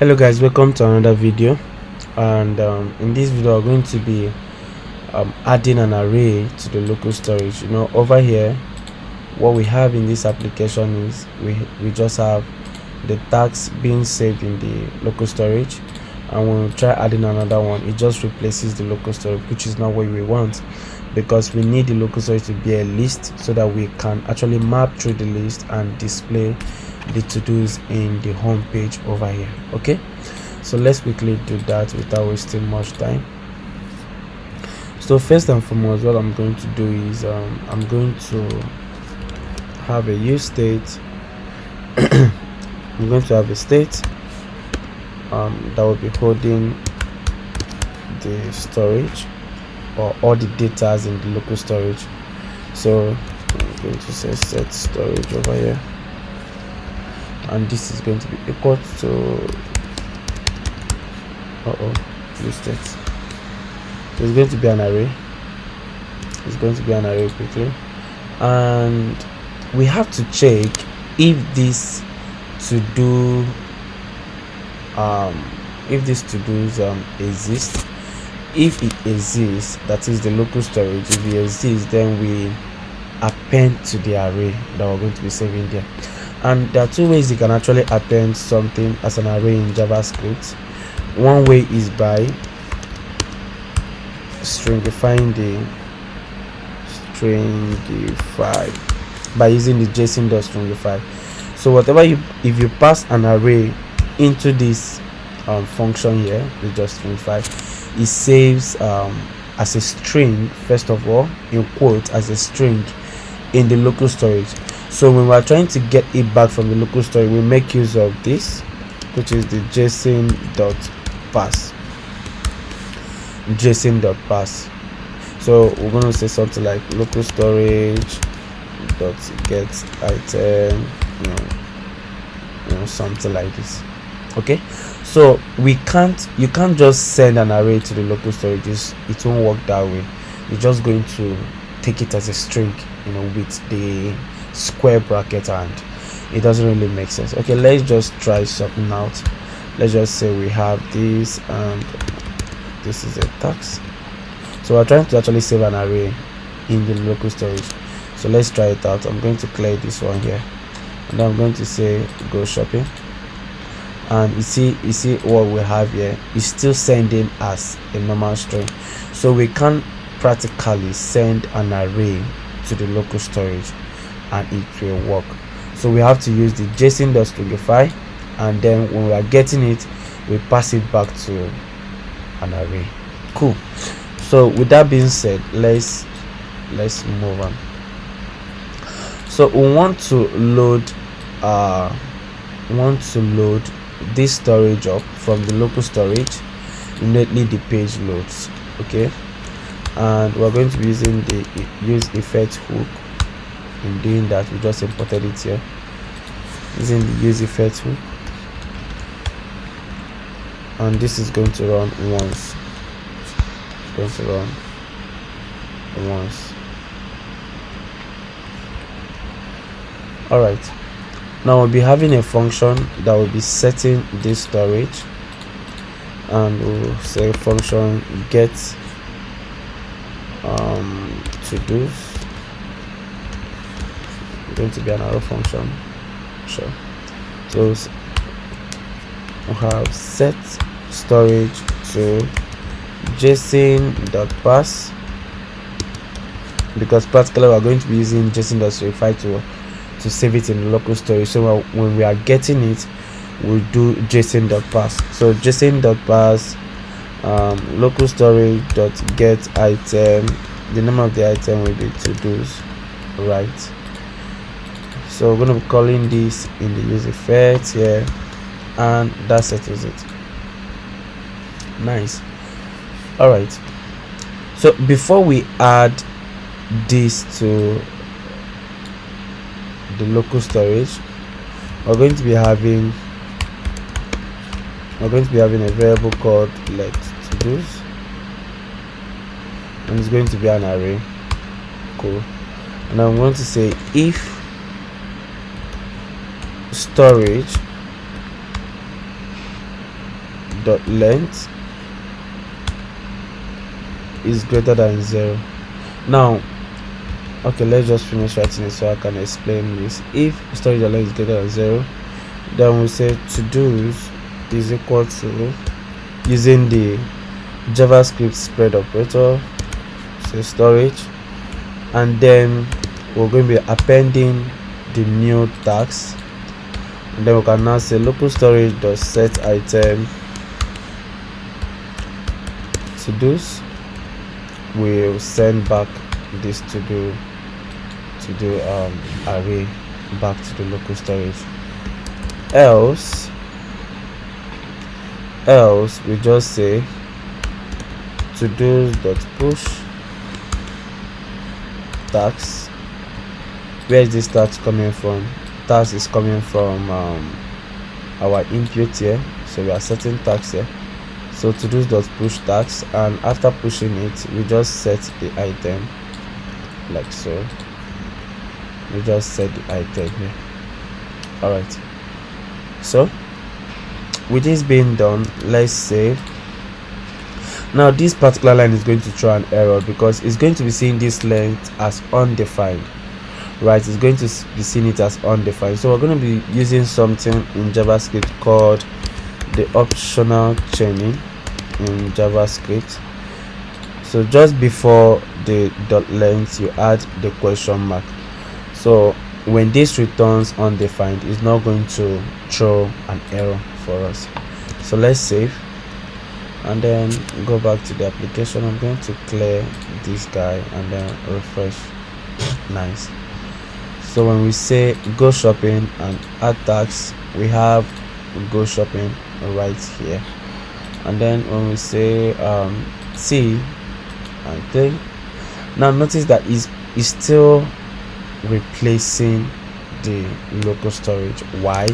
Hello guys, welcome to another video. And in this video we're going to be adding an array to the local storage. Over here what we have in this application is we just have the tags being saved in the local storage, and when we try adding another one, it just replaces the local storage, which is not what we want, because we need the local storage to be a list so that we can actually map through the list and display the to-dos in the home page over here. Okay, so let's quickly do that without wasting much time. So first and foremost, what I'm going to do is I'm going to have a use state. I'm going to have a state that will be holding the storage or all the data in the local storage. So I'm going to say set storage over here, and this is going to be equal to use state. So it's going to be an array. It's going to be an array quickly, and we have to check if this to-do exist. If it exists, that is the local storage, if it exists, then we append to the array that we're going to be saving there. And there are two ways you can actually append something as an array in JavaScript. One way is by by using the JSON.stringify. So whatever if you pass an array into this function here, the JSON.stringify, it saves as a string, first of all, in quotes, as a string in the local storage. So when we are trying to get it back from the local storage, we make use of this, which is the JSON.parse. So we're going to say something like local storage dot get item, something like this. Okay, so you can't just send an array to the local storage. It won't work that way. You're just going to take it as a string, with the square bracket, and it doesn't really make sense. Okay, let's just try something out. Let's just say we have this, and this is a tax. So we're trying to actually save an array in the local storage. So let's try it out. I'm going to clear this one here, and then I'm going to say go shopping, and you see what we have here is still sending as a normal string. So we can practically send an array to the local storage and it will work. So we have to use the JSON.stringify, and then when we are getting it, we pass it back to an array. Cool. So with that being said, let's move on. So we want to load this storage up from the local storage. Immediately the page loads. Okay, and we're going to be using the use effect hook. In doing that, we just imported it here using the use effect hook, and this is going to run once. It's going to run once. All right, now we'll be having a function that will be setting this storage, and we'll say function get to-dos. Going to be an arrow function. Sure. So we have set storage to JSON.parse, because practically we're going to be using JSON.stringify to save it in the local storage. So when we are getting it, we'll do JSON.parse. So JSON.parse local storage dot get item. The name of the item will be to-dos, right? So we're going to be calling this in the use effect here, and that settles it. Nice. All right, so before we add this to the local storage, we're going to be having a variable called let to-dos, and it's going to be an array. Cool. And I'm going to say if storage dot length is greater than 0. Now, okay, let's just finish writing it so I can explain this. If storage length is greater than 0, then we say to do's is equal to, using the JavaScript spread operator, say storage, and then we're going to be appending the new tags, and then we can now say local storage dot set item to do's will send back this to do array back to the local storage. Else we just say to do dot push tags. Where is this tags coming from? Tags is coming from our input here, so we are setting tags here. So to do dot push tags, and after pushing it, we just set the item like so. We just set the item here. All right. So with this being done, let's save. Now this particular line is going to throw an error because it's going to be seeing this length as undefined, right? It's going to be seeing it as undefined. So we're going to be using something in JavaScript called the optional chaining in JavaScript. So just before the dot length, you add the question mark. So when this returns undefined, it's not going to throw an error for us. So let's save and then go back to the application. I'm going to clear this guy and then refresh. Nice. So when we say go shopping and add tags, we have go shopping right here. And then when we say T and 3, now notice that is still replacing the local storage. Why?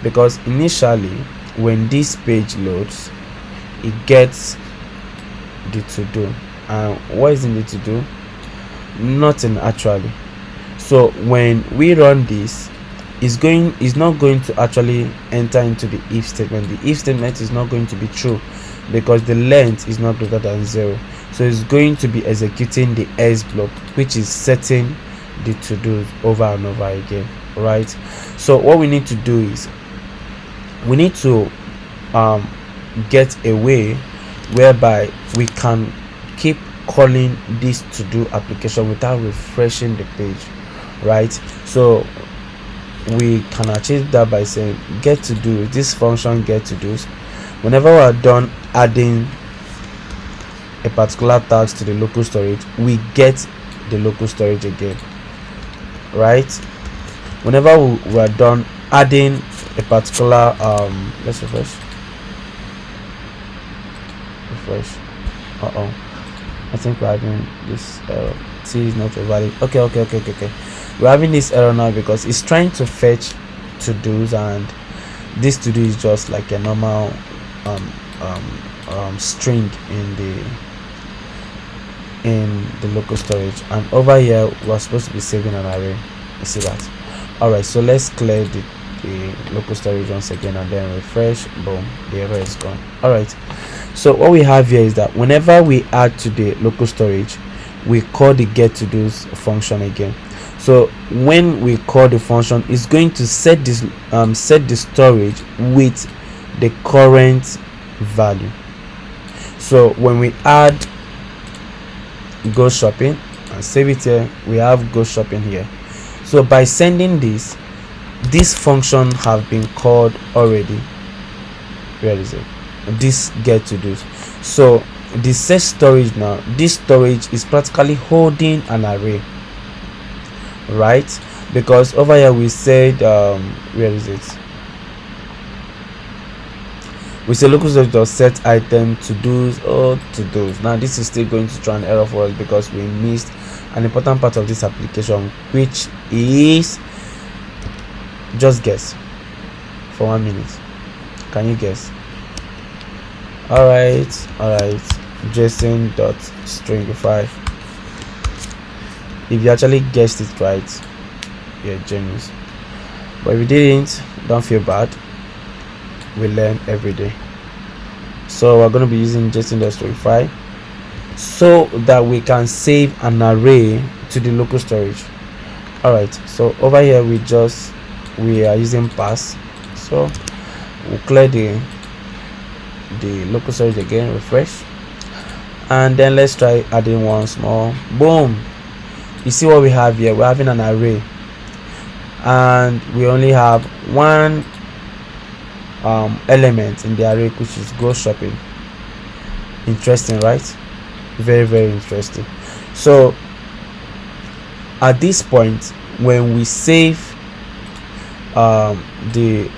Because initially when this page loads, it gets the to do, and what is in the to do? Nothing actually. So when we run this, is not going to actually enter into the if statement. The if statement is not going to be true because the length is not greater than 0. So it's going to be executing the else block, which is setting the to do over and over again, right? So what we need to do is we need to get a way whereby we can keep calling this to do application without refreshing the page, right? So we can achieve that by saying get to do, this function get to do's. Whenever we are done adding a particular task to the local storage, we get the local storage again, right? Whenever we are done adding a particular let's refresh. I think we're having this error. T is not valid. Okay, we're having this error now because it's trying to fetch to do's, and this to do is just like a normal string in the local storage, and over here we're supposed to be saving an array. You see that? All right, so let's clear the local storage once again and then refresh. Boom, the error is gone. All right, so what we have here is that whenever we add to the local storage, we call the get to do's function again. So when we call the function, it's going to set this set the storage with the current value. So when we add go shopping and save it here, we have go shopping here. So by sending this function have been called already. Where is it? This get to do. So the set storage, now this storage is practically holding an array, right? Because over here we said where is it? We say local storage dot set item to do's or to do's. Now this is still going to throw an error for us because we missed an important part of this application, which is, just guess for 1 minute. Can you guess? All right, JSON.stringify. If you actually guessed it right, you're genius. But if you didn't, don't feel bad. We learn every day. So we're going to be using JSON.stringify so that we can save an array to the local storage. All right, so over here we are using parse, so we'll clear the local storage again, refresh, and then let's try adding once more. Boom, you see what we have here. We're having an array and we only have one element in the array, which is go shopping. Interesting, right? Very, very interesting. So at this point, when we save the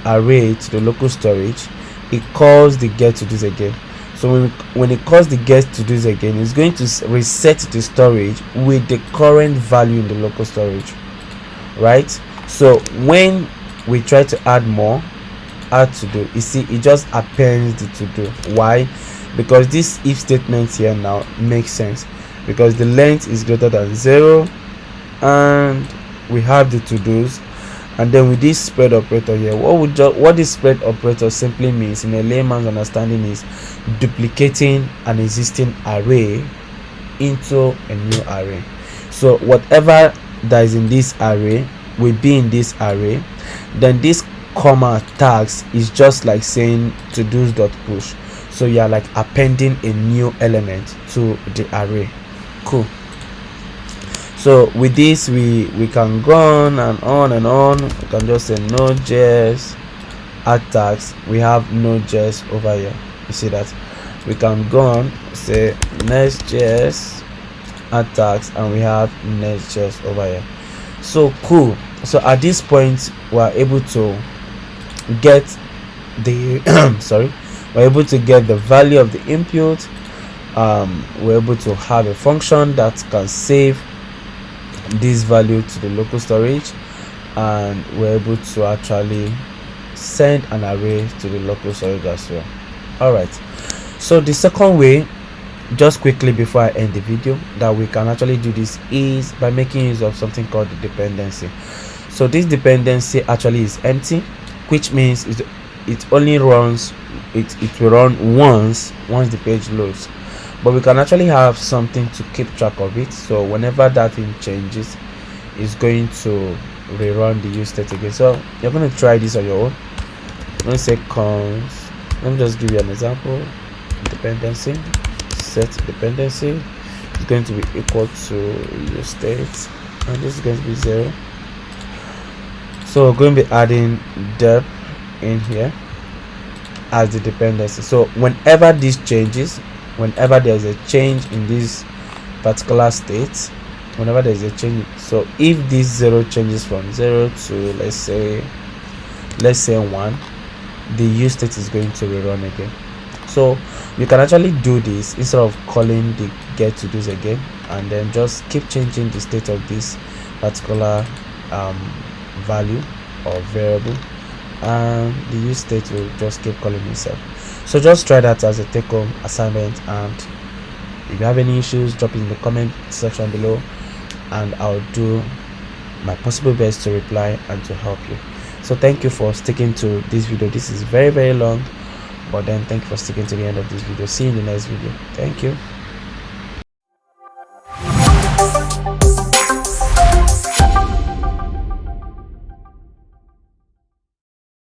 array to the local storage, it calls the get to this again. So when it calls the get to this again, it's going to reset the storage with the current value in the local storage, right? So when we try to add more, add to do, you see it just appends the to do. Why? Because this if statement here now makes sense, because the length is greater than 0 and we have the to do's, and then with this spread operator here, what this spread operator simply means in a layman's understanding is duplicating an existing array into a new array. So whatever that is in this array will be in this array. Then this comma tags is just like saying to do's dot push, so you are like appending a new element to the array. Cool. So with this we can go on and on and on. We can just say node.js add tags. We have node.js over here, you see that. We can go on, say next.js add tags, and we have next.js over here. So cool. So at this point we are able to get the we're able to get the value of the input. We're able to have a function that can save this value to the local storage, and we're able to actually send an array to the local storage as well. All right, so the second way, just quickly before I end the video, that we can actually do this is by making use of something called the dependency. So this dependency actually is empty, which means it only runs, it will run once the page loads, but we can actually have something to keep track of it. So whenever that thing changes, it's going to rerun the use state again. So you're going to try this on your own. I'm going to say cons, let me just give you an example. Dependency, set dependency is going to be equal to use state, and this is going to be 0. So we're going to be adding dep in here as the dependency. So whenever this changes, whenever there's a change in this particular state, whenever there's a change, so if this 0 changes from 0 to let's say 1, the use state is going to rerun again. So you can actually do this instead of calling the get to this again, and then just keep changing the state of this particular value or variable, and the use state will just keep calling itself. So just try that as a take-home assignment, and if you have any issues, drop it in the comment section below, and I'll do my possible best to reply and to help you. So thank you for sticking to this video. This is very, very long, but then thank you for sticking to the end of this video. See you in the next video. Thank you.